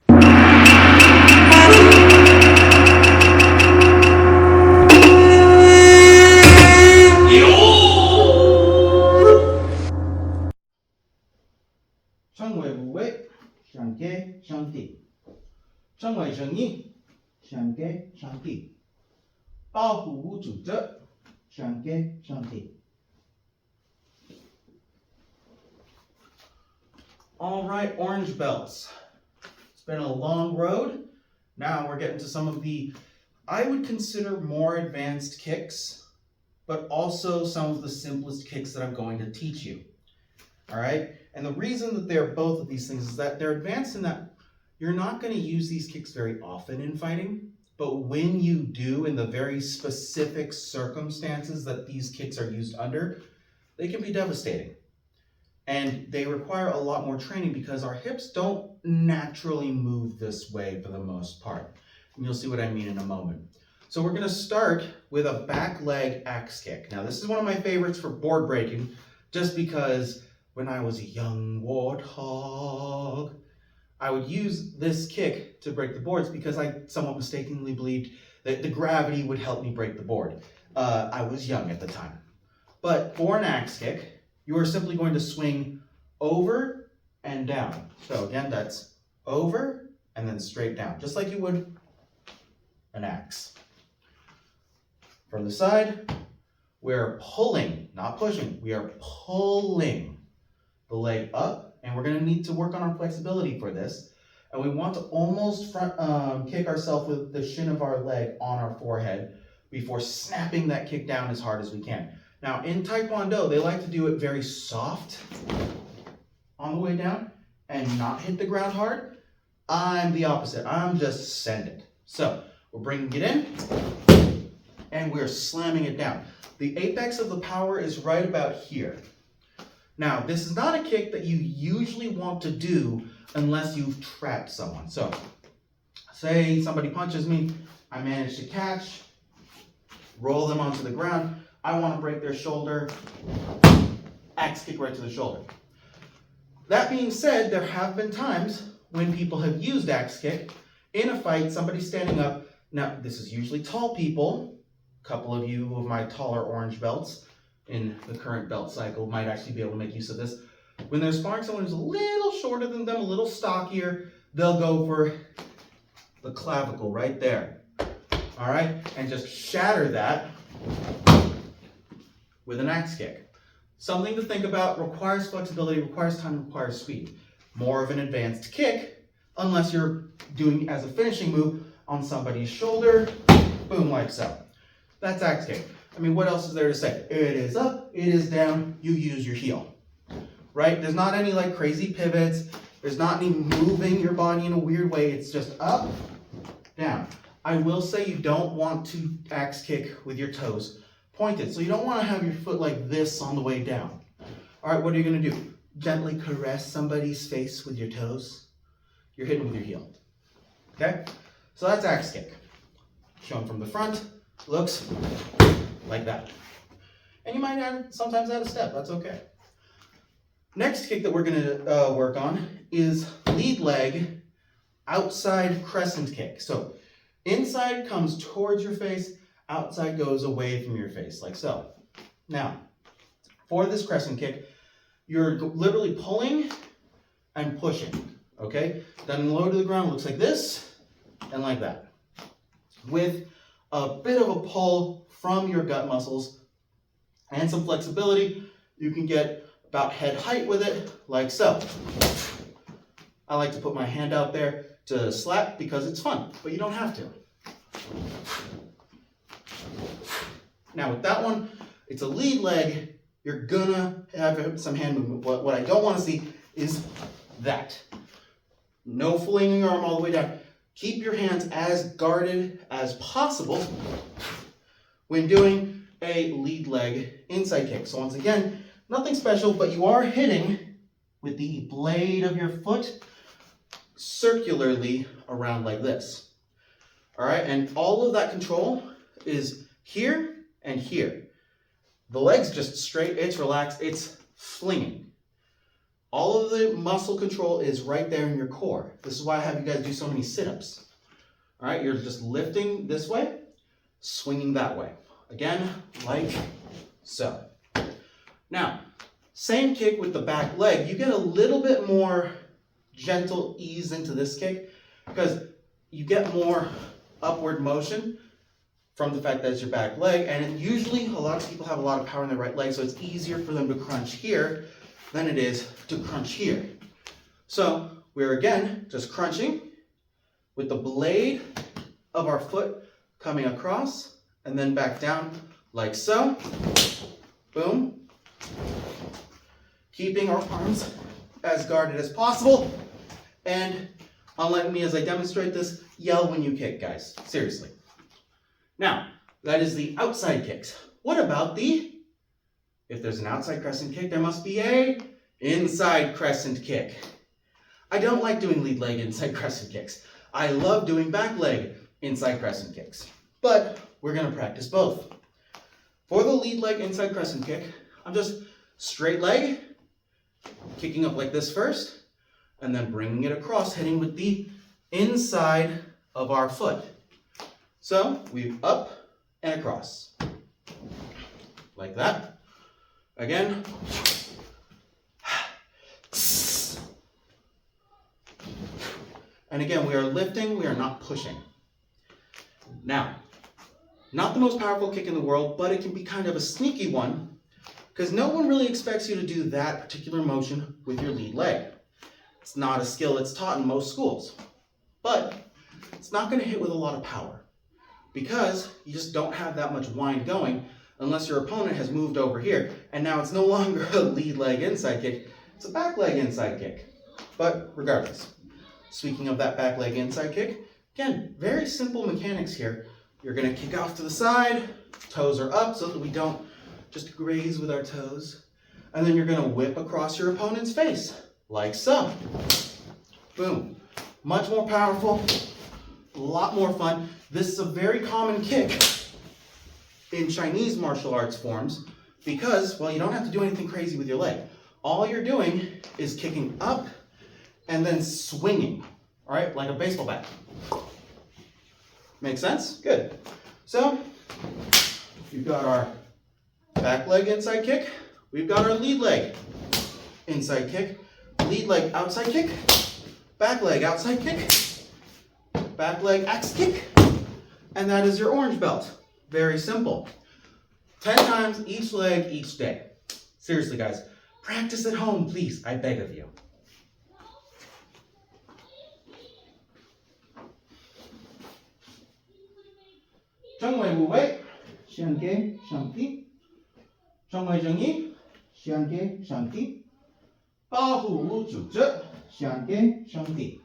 称为无为，上给上帝；称为正义，上给上帝；保护无助者，上给上帝。All right, orange belts. It's been a long road. Now we're getting to some of the, I would consider more advanced kicks, but also some of the simplest kicks that I'm going to teach you. All right? And the reason that they're both of these things is that they're advanced in that you're not going to use these kicks very often in fighting, but when you do, in the very specific circumstances that these kicks are used under, they can be devastating. And they require a lot more training because our hips don't naturally move this way for the most part. And you'll see what I mean in a moment. So we're going to start with a back leg axe kick. Now this is one of my favorites for board breaking, just because when I was a young warthog, I would use this kick to break the boards because I somewhat mistakenly believed that the gravity would help me break the board. I was young at the time. But for an axe kick, you are simply going to swing over and down. So again, that's over and then straight down, just like you would an axe. From the side, we're pulling, not pushing. We are pulling the leg up, and we're going to need to work on our flexibility for this. And we want to almost kick ourselves with the shin of our leg on our forehead before snapping that kick down as hard as we can. Now, in Taekwondo, they like to do it very soft on the way down and not hit the ground hard. I'm the opposite. I'm just send it. So, we're bringing it in, and we're slamming it down. The apex of the power is right about here. Now, this is not a kick that you usually want to do unless you've trapped someone. So, say somebody punches me, I manage to catch, roll them onto the ground. I want to break their shoulder, axe kick right to the shoulder. That being said, there have been times when people have used axe kick in a fight, somebody standing up. Now, this is usually tall people. A couple of you of my taller orange belts in the current belt cycle might actually be able to make use of this. When they're sparring someone who's a little shorter than them, a little stockier, they'll go for the clavicle right there. All right? And just shatter that with an axe kick. Something to think about, requires flexibility, requires time, requires speed. More of an advanced kick, unless you're doing as a finishing move on somebody's shoulder, boom, like so. That's axe kick. I mean, what else is there to say? It is up, it is down, you use your heel, right? There's not any like crazy pivots. There's not any moving your body in a weird way. It's just up, down. I will say you don't want to axe kick with your toes pointed. So you don't want to have your foot like this on the way down. All right, what are you going to do? Gently caress somebody's face with your toes. You're hitting with your heel. Okay? So that's axe kick. Shown from the front, looks like that. And you might sometimes add a step. That's okay. Next kick that we're going to work on is lead leg outside crescent kick. So inside comes towards your face, outside goes away from your face, like so. Now, for this crescent kick, you're literally pulling and pushing, okay? Then low to the ground looks like this and like that. With a bit of a pull from your gut muscles and some flexibility, you can get about head height with it, like so. I like to put my hand out there to slap because it's fun, but you don't have to. Now with that one, it's a lead leg. You're gonna have some hand movement. What I don't want to see is that. No flinging your arm all the way down. Keep your hands as guarded as possible when doing a lead leg inside kick. So once again, nothing special, but you are hitting with the blade of your foot circularly around like this. All right, and all of that control is here and here. The leg's just straight, it's relaxed, it's flinging. All of the muscle control is right there in your core. This is why I have you guys do so many sit-ups. All right, you're just lifting this way, swinging that way. Again, like so. Now, same kick with the back leg. You get a little bit more gentle ease into this kick because you get more upward motion from the fact that it's your back leg. And usually a lot of people have a lot of power in their right leg, so it's easier for them to crunch here than it is to crunch here. So we're again just crunching with the blade of our foot coming across and then back down like so. Boom. Keeping our arms as guarded as possible. And unlike me as I demonstrate this, yell when you kick, guys. Seriously. Now, that is the outside kicks. What about if there's an outside crescent kick, there must be a inside crescent kick. I don't like doing lead leg inside crescent kicks. I love doing back leg inside crescent kicks. But we're going to practice both. For the lead leg inside crescent kick, I'm just straight leg, kicking up like this first, and then bringing it across, hitting with the inside of our foot. So we up and across, like that. Again. And again, we are lifting, we are not pushing. Now, not the most powerful kick in the world, but it can be kind of a sneaky one because no one really expects you to do that particular motion with your lead leg. It's not a skill that's taught in most schools, but it's not going to hit with a lot of power because you just don't have that much wind going unless your opponent has moved over here and now it's no longer a lead leg inside kick, it's a back leg inside kick. But regardless, speaking of that back leg inside kick, again, very simple mechanics here. You're going to kick off to the side, toes are up so that we don't just graze with our toes. And then you're going to whip across your opponent's face, like so. Boom. Much more powerful, a lot more fun. This is a very common kick in Chinese martial arts forms because, well, you don't have to do anything crazy with your leg. All you're doing is kicking up and then swinging, all right, like a baseball bat. Make sense? Good. So, we've got our back leg inside kick. We've got our lead leg inside kick. Lead leg outside kick. Back leg outside kick. Back leg axe kick. And that is your orange belt. Very simple. 10 times each leg each day. Seriously, guys. Practice at home, please. I beg of you. Trong ngoài bù vết, xiàn kế, sẵn tí. Trong ngoài chẳng ý, xiàn kế, sẵn tí. Ba hủ chủ chất, xiàn kế, sẵn tí.